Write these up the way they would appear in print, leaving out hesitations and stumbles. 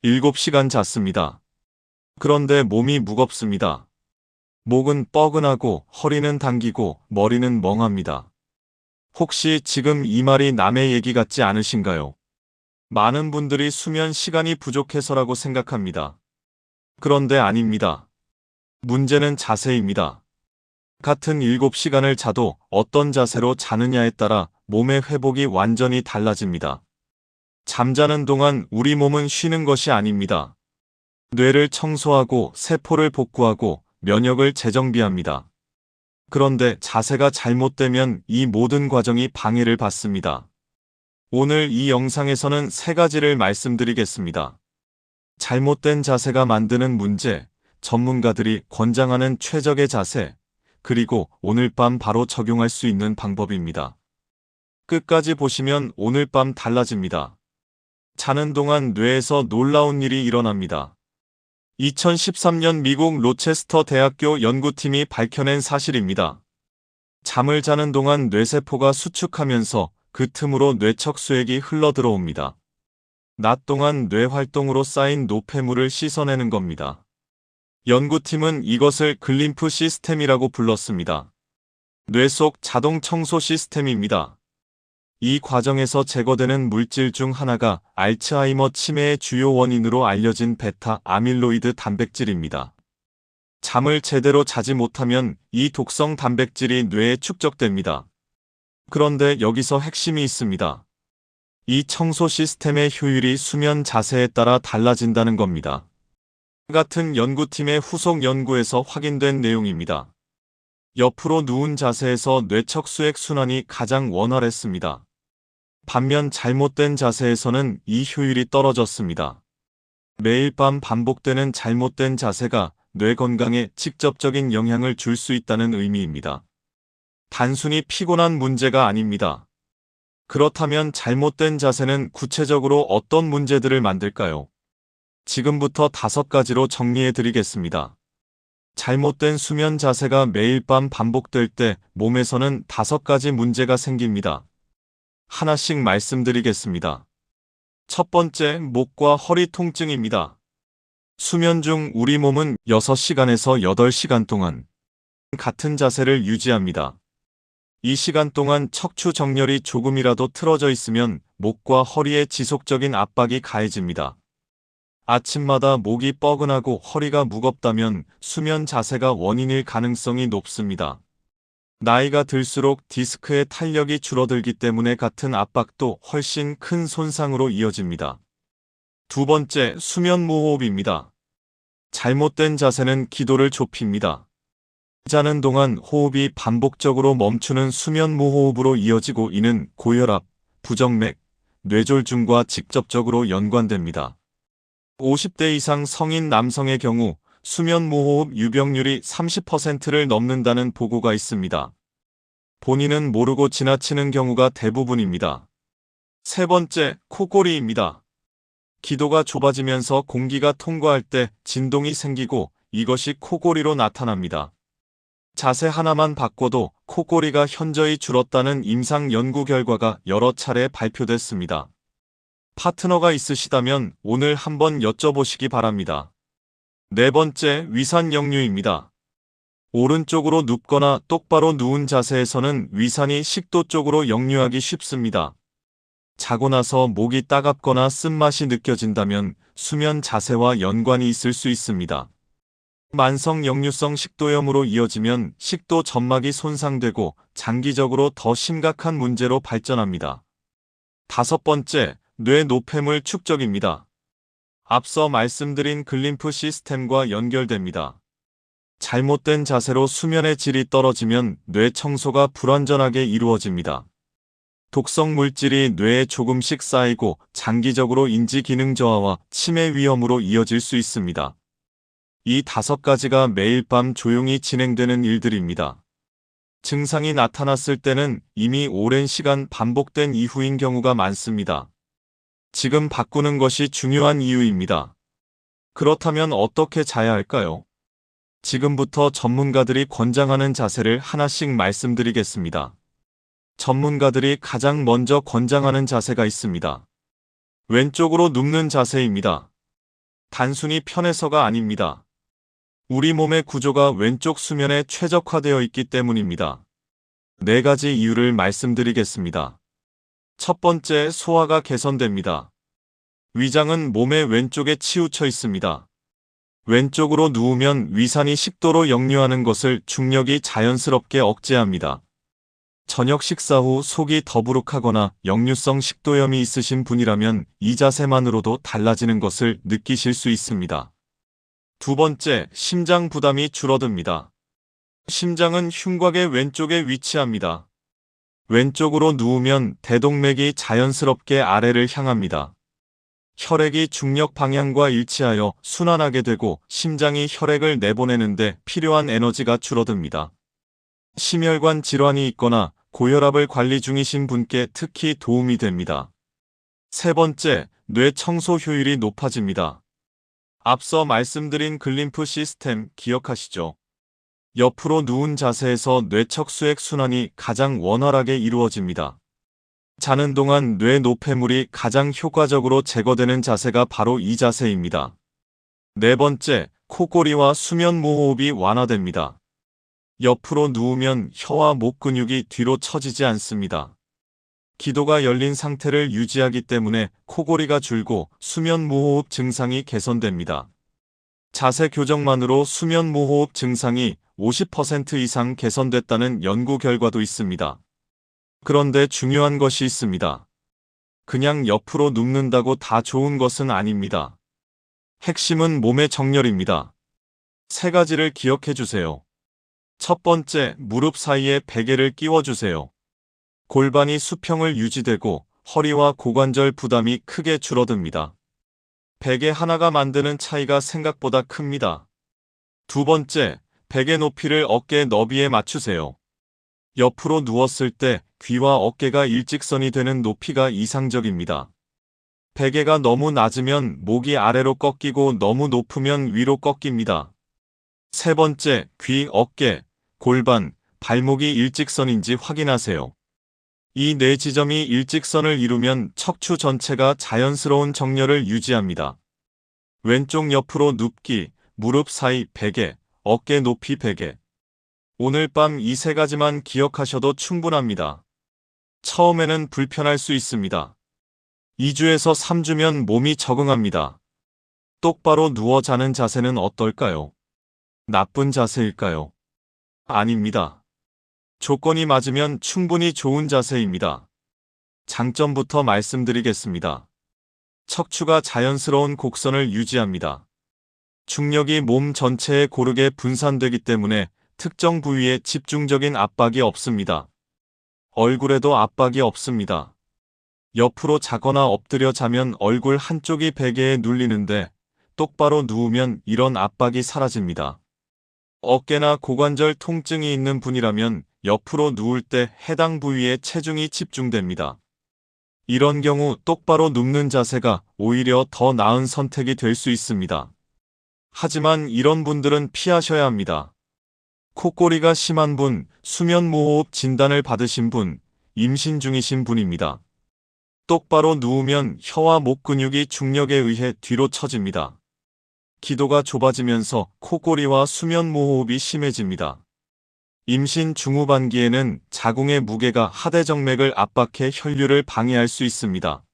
7시간 잤습니다. 그런데 몸이 무겁습니다. 목은 뻐근하고 허리는 당기고 머리는 멍합니다. 혹시 지금 이 말이 남의 얘기 같지 않으신가요? 많은 분들이 수면 시간이 부족해서라고 생각합니다. 그런데 아닙니다. 문제는 자세입니다. 같은 7시간을 자도 어떤 자세로 자느냐에 따라 몸의 회복이 완전히 달라집니다. 잠자는 동안 우리 몸은 쉬는 것이 아닙니다. 뇌를 청소하고 세포를 복구하고 면역을 재정비합니다. 그런데 자세가 잘못되면 이 모든 과정이 방해를 받습니다. 오늘 이 영상에서는 3가지를 말씀드리겠습니다. 잘못된 자세가 만드는 문제, 전문가들이 권장하는 최적의 자세, 그리고 오늘 밤 바로 적용할 수 있는 방법입니다. 끝까지 보시면 오늘 밤 달라집니다. 자는 동안 뇌에서 놀라운 일이 일어납니다. 2013년 미국 로체스터 대학교 연구팀이 밝혀낸 사실입니다. 잠을 자는 동안 뇌세포가 수축하면서 그 틈으로 뇌척수액이 흘러들어옵니다. 낮 동안 뇌 활동으로 쌓인 노폐물을 씻어내는 겁니다. 연구팀은 이것을 글림프 시스템이라고 불렀습니다. 뇌 속 자동 청소 시스템입니다. 이 과정에서 제거되는 물질 중 하나가 알츠하이머 치매의 주요 원인으로 알려진 베타 아밀로이드 단백질입니다. 잠을 제대로 자지 못하면 이 독성 단백질이 뇌에 축적됩니다. 그런데 여기서 핵심이 있습니다. 이 청소 시스템의 효율이 수면 자세에 따라 달라진다는 겁니다. 같은 연구팀의 후속 연구에서 확인된 내용입니다. 옆으로 누운 자세에서 뇌척수액 순환이 가장 원활했습니다. 반면 잘못된 자세에서는 이 효율이 떨어졌습니다. 매일 밤 반복되는 잘못된 자세가 뇌 건강에 직접적인 영향을 줄 수 있다는 의미입니다. 단순히 피곤한 문제가 아닙니다. 그렇다면 잘못된 자세는 구체적으로 어떤 문제들을 만들까요? 지금부터 5가지로 정리해 드리겠습니다. 잘못된 수면 자세가 매일 밤 반복될 때 몸에서는 5가지 문제가 생깁니다. 하나씩 말씀드리겠습니다. 첫 번째, 목과 허리 통증입니다. 수면 중 우리 몸은 6시간에서 8시간 동안 같은 자세를 유지합니다. 이 시간 동안 척추 정렬이 조금이라도 틀어져 있으면 목과 허리에 지속적인 압박이 가해집니다. 아침마다 목이 뻐근하고 허리가 무겁다면 수면 자세가 원인일 가능성이 높습니다. 나이가 들수록 디스크의 탄력이 줄어들기 때문에 같은 압박도 훨씬 큰 손상으로 이어집니다. 두 번째, 수면 무호흡입니다. 잘못된 자세는 기도를 좁힙니다. 자는 동안 호흡이 반복적으로 멈추는 수면 무호흡으로 이어지고 이는 고혈압, 부정맥, 뇌졸중과 직접적으로 연관됩니다. 50대 이상 성인 남성의 경우 수면 무호흡 유병률이 30%를 넘는다는 보고가 있습니다. 본인은 모르고 지나치는 경우가 대부분입니다. 세 번째, 코골이입니다. 기도가 좁아지면서 공기가 통과할 때 진동이 생기고 이것이 코골이로 나타납니다. 자세 하나만 바꿔도 코골이가 현저히 줄었다는 임상 연구 결과가 여러 차례 발표됐습니다. 파트너가 있으시다면 오늘 한번 여쭤보시기 바랍니다. 네 번째, 위산 역류입니다. 오른쪽으로 눕거나 똑바로 누운 자세에서는 위산이 식도 쪽으로 역류하기 쉽습니다. 자고 나서 목이 따갑거나 쓴맛이 느껴진다면 수면 자세와 연관이 있을 수 있습니다. 만성 역류성 식도염으로 이어지면 식도 점막이 손상되고 장기적으로 더 심각한 문제로 발전합니다. 다섯 번째, 뇌 노폐물 축적입니다. 앞서 말씀드린 글림프 시스템과 연결됩니다. 잘못된 자세로 수면의 질이 떨어지면 뇌 청소가 불완전하게 이루어집니다. 독성 물질이 뇌에 조금씩 쌓이고 장기적으로 인지 기능 저하와 치매 위험으로 이어질 수 있습니다. 이 5가지가 매일 밤 조용히 진행되는 일들입니다. 증상이 나타났을 때는 이미 오랜 시간 반복된 이후인 경우가 많습니다. 지금 바꾸는 것이 중요한 이유입니다. 그렇다면 어떻게 자야 할까요? 지금부터 전문가들이 권장하는 자세를 하나씩 말씀드리겠습니다. 전문가들이 가장 먼저 권장하는 자세가 있습니다. 왼쪽으로 눕는 자세입니다. 단순히 편해서가 아닙니다. 우리 몸의 구조가 왼쪽 수면에 최적화되어 있기 때문입니다. 4가지 이유를 말씀드리겠습니다. 첫 번째, 소화가 개선됩니다. 위장은 몸의 왼쪽에 치우쳐 있습니다. 왼쪽으로 누우면 위산이 식도로 역류하는 것을 중력이 자연스럽게 억제합니다. 저녁 식사 후 속이 더부룩하거나 역류성 식도염이 있으신 분이라면 이 자세만으로도 달라지는 것을 느끼실 수 있습니다. 두 번째, 심장 부담이 줄어듭니다. 심장은 흉곽의 왼쪽에 위치합니다. 왼쪽으로 누우면 대동맥이 자연스럽게 아래를 향합니다. 혈액이 중력 방향과 일치하여 순환하게 되고 심장이 혈액을 내보내는데 필요한 에너지가 줄어듭니다. 심혈관 질환이 있거나 고혈압을 관리 중이신 분께 특히 도움이 됩니다. 세 번째, 뇌 청소 효율이 높아집니다. 앞서 말씀드린 글림프 시스템 기억하시죠? 옆으로 누운 자세에서 뇌척 수액 순환이 가장 원활하게 이루어집니다. 자는 동안 뇌 노폐물이 가장 효과적으로 제거되는 자세가 바로 이 자세입니다. 네 번째, 코골이와 수면 무호흡이 완화됩니다. 옆으로 누우면 혀와 목 근육이 뒤로 처지지 않습니다. 기도가 열린 상태를 유지하기 때문에 코골이가 줄고 수면 무호흡 증상이 개선됩니다. 자세 교정만으로 수면 무호흡 증상이 50% 이상 개선됐다는 연구 결과도 있습니다. 그런데 중요한 것이 있습니다. 그냥 옆으로 눕는다고 다 좋은 것은 아닙니다. 핵심은 몸의 정렬입니다. 3가지를 기억해 주세요. 첫 번째, 무릎 사이에 베개를 끼워주세요. 골반이 수평을 유지되고 허리와 고관절 부담이 크게 줄어듭니다. 베개 하나가 만드는 차이가 생각보다 큽니다. 두 번째, 베개 높이를 어깨 너비에 맞추세요. 옆으로 누웠을 때 귀와 어깨가 일직선이 되는 높이가 이상적입니다. 베개가 너무 낮으면 목이 아래로 꺾이고 너무 높으면 위로 꺾입니다. 세 번째, 귀, 어깨, 골반, 발목이 일직선인지 확인하세요. 이 4지점이 일직선을 이루면 척추 전체가 자연스러운 정렬을 유지합니다. 왼쪽 옆으로 눕기, 무릎 사이 베개, 어깨 높이 베개. 오늘 밤 이 3가지만 기억하셔도 충분합니다. 처음에는 불편할 수 있습니다. 2주에서 3주면 몸이 적응합니다. 똑바로 누워 자는 자세는 어떨까요? 나쁜 자세일까요? 아닙니다. 조건이 맞으면 충분히 좋은 자세입니다. 장점부터 말씀드리겠습니다. 척추가 자연스러운 곡선을 유지합니다. 중력이 몸 전체에 고르게 분산되기 때문에 특정 부위에 집중적인 압박이 없습니다. 얼굴에도 압박이 없습니다. 옆으로 자거나 엎드려 자면 얼굴 한쪽이 베개에 눌리는데 똑바로 누우면 이런 압박이 사라집니다. 어깨나 고관절 통증이 있는 분이라면 옆으로 누울 때 해당 부위에 체중이 집중됩니다. 이런 경우 똑바로 눕는 자세가 오히려 더 나은 선택이 될 수 있습니다. 하지만 이런 분들은 피하셔야 합니다. 코골이가 심한 분, 수면무호흡 진단을 받으신 분, 임신 중이신 분입니다. 똑바로 누우면 혀와 목 근육이 중력에 의해 뒤로 처집니다. 기도가 좁아지면서 코골이와 수면무호흡이 심해집니다. 임신 중후반기에는 자궁의 무게가 하대정맥을 압박해 혈류를 방해할 수 있습니다.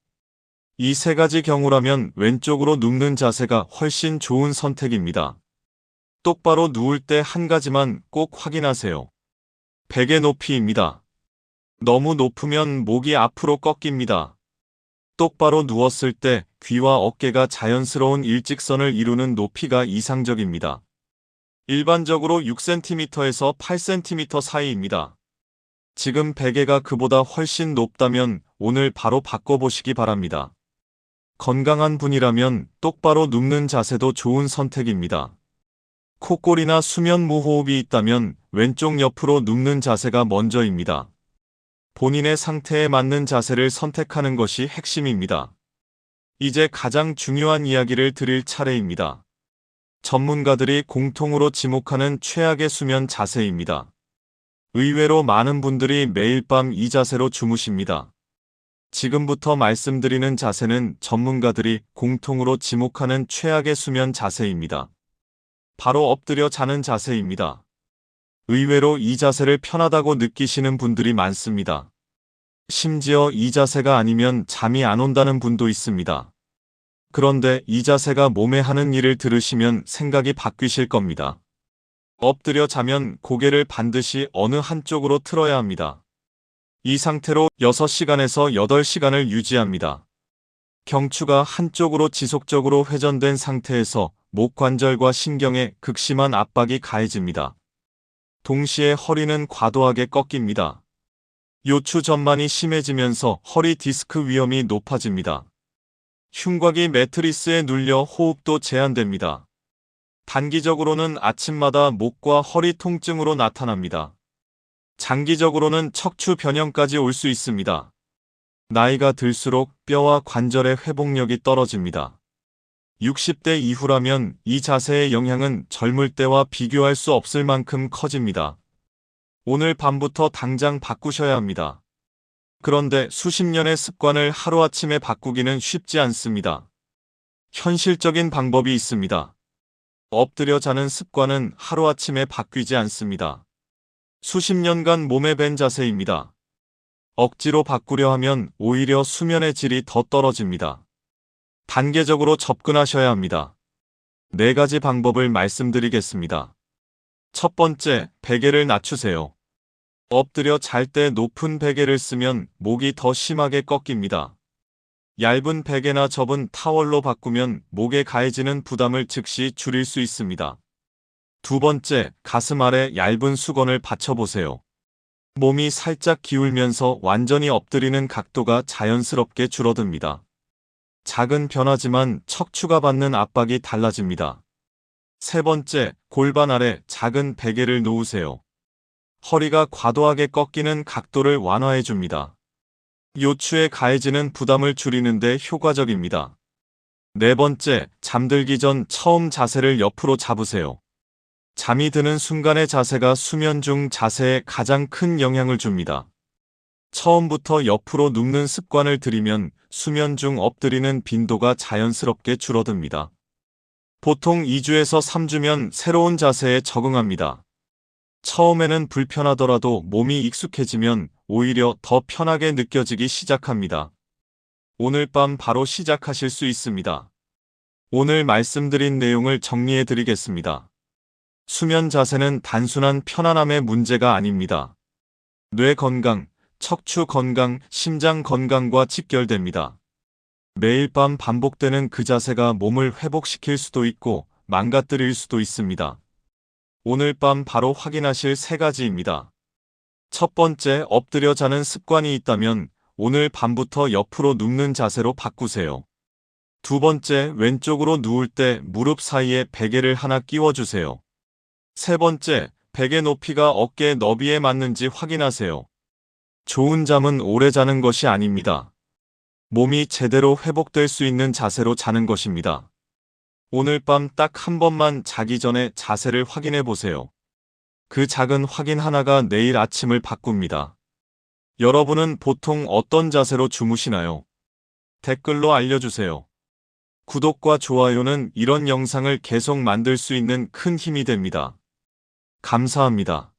이 3가지 경우라면 왼쪽으로 눕는 자세가 훨씬 좋은 선택입니다. 똑바로 누울 때 한 가지만 꼭 확인하세요. 베개 높이입니다. 너무 높으면 목이 앞으로 꺾입니다. 똑바로 누웠을 때 귀와 어깨가 자연스러운 일직선을 이루는 높이가 이상적입니다. 일반적으로 6cm에서 8cm 사이입니다. 지금 베개가 그보다 훨씬 높다면 오늘 바로 바꿔보시기 바랍니다. 건강한 분이라면 똑바로 눕는 자세도 좋은 선택입니다. 코골이나 수면 무호흡이 있다면 왼쪽 옆으로 눕는 자세가 먼저입니다. 본인의 상태에 맞는 자세를 선택하는 것이 핵심입니다. 이제 가장 중요한 이야기를 드릴 차례입니다. 전문가들이 공통으로 지목하는 최악의 수면 자세입니다. 의외로 많은 분들이 매일 밤 이 자세로 주무십니다. 지금부터 말씀드리는 자세는 전문가들이 공통으로 지목하는 최악의 수면 자세입니다. 바로 엎드려 자는 자세입니다. 의외로 이 자세를 편하다고 느끼시는 분들이 많습니다. 심지어 이 자세가 아니면 잠이 안 온다는 분도 있습니다. 그런데 이 자세가 몸에 하는 일을 들으시면 생각이 바뀌실 겁니다. 엎드려 자면 고개를 반드시 어느 한쪽으로 틀어야 합니다. 이 상태로 6시간에서 8시간을 유지합니다. 경추가 한쪽으로 지속적으로 회전된 상태에서 목 관절과 신경에 극심한 압박이 가해집니다. 동시에 허리는 과도하게 꺾입니다. 요추 전만이 심해지면서 허리 디스크 위험이 높아집니다. 흉곽이 매트리스에 눌려 호흡도 제한됩니다. 단기적으로는 아침마다 목과 허리 통증으로 나타납니다. 장기적으로는 척추 변형까지 올 수 있습니다. 나이가 들수록 뼈와 관절의 회복력이 떨어집니다. 60대 이후라면 이 자세의 영향은 젊을 때와 비교할 수 없을 만큼 커집니다. 오늘 밤부터 당장 바꾸셔야 합니다. 그런데 수십 년의 습관을 하루아침에 바꾸기는 쉽지 않습니다. 현실적인 방법이 있습니다. 엎드려 자는 습관은 하루아침에 바뀌지 않습니다. 수십 년간 몸에 밴 자세입니다. 억지로 바꾸려 하면 오히려 수면의 질이 더 떨어집니다. 단계적으로 접근하셔야 합니다. 4가지 방법을 말씀드리겠습니다. 첫 번째, 베개를 낮추세요. 엎드려 잘 때 높은 베개를 쓰면 목이 더 심하게 꺾입니다. 얇은 베개나 접은 타월로 바꾸면 목에 가해지는 부담을 즉시 줄일 수 있습니다. 두 번째, 가슴 아래 얇은 수건을 받쳐보세요. 몸이 살짝 기울면서 완전히 엎드리는 각도가 자연스럽게 줄어듭니다. 작은 변화지만 척추가 받는 압박이 달라집니다. 세 번째, 골반 아래 작은 베개를 놓으세요. 허리가 과도하게 꺾이는 각도를 완화해 줍니다. 요추에 가해지는 부담을 줄이는 데 효과적입니다. 네 번째, 잠들기 전 처음 자세를 옆으로 잡으세요. 잠이 드는 순간의 자세가 수면 중 자세에 가장 큰 영향을 줍니다. 처음부터 옆으로 눕는 습관을 들이면 수면 중 엎드리는 빈도가 자연스럽게 줄어듭니다. 보통 2주에서 3주면 새로운 자세에 적응합니다. 처음에는 불편하더라도 몸이 익숙해지면 오히려 더 편하게 느껴지기 시작합니다. 오늘 밤 바로 시작하실 수 있습니다. 오늘 말씀드린 내용을 정리해 드리겠습니다. 수면 자세는 단순한 편안함의 문제가 아닙니다. 뇌 건강, 척추 건강, 심장 건강과 직결됩니다. 매일 밤 반복되는 그 자세가 몸을 회복시킬 수도 있고 망가뜨릴 수도 있습니다. 오늘 밤 바로 확인하실 3가지입니다. 첫 번째, 엎드려 자는 습관이 있다면 오늘 밤부터 옆으로 눕는 자세로 바꾸세요. 두 번째, 왼쪽으로 누울 때 무릎 사이에 베개를 하나 끼워주세요. 세 번째, 베개 높이가 어깨 너비에 맞는지 확인하세요. 좋은 잠은 오래 자는 것이 아닙니다. 몸이 제대로 회복될 수 있는 자세로 자는 것입니다. 오늘 밤 딱 한 번만 자기 전에 자세를 확인해 보세요. 그 작은 확인 하나가 내일 아침을 바꿉니다. 여러분은 보통 어떤 자세로 주무시나요? 댓글로 알려주세요. 구독과 좋아요는 이런 영상을 계속 만들 수 있는 큰 힘이 됩니다. 감사합니다.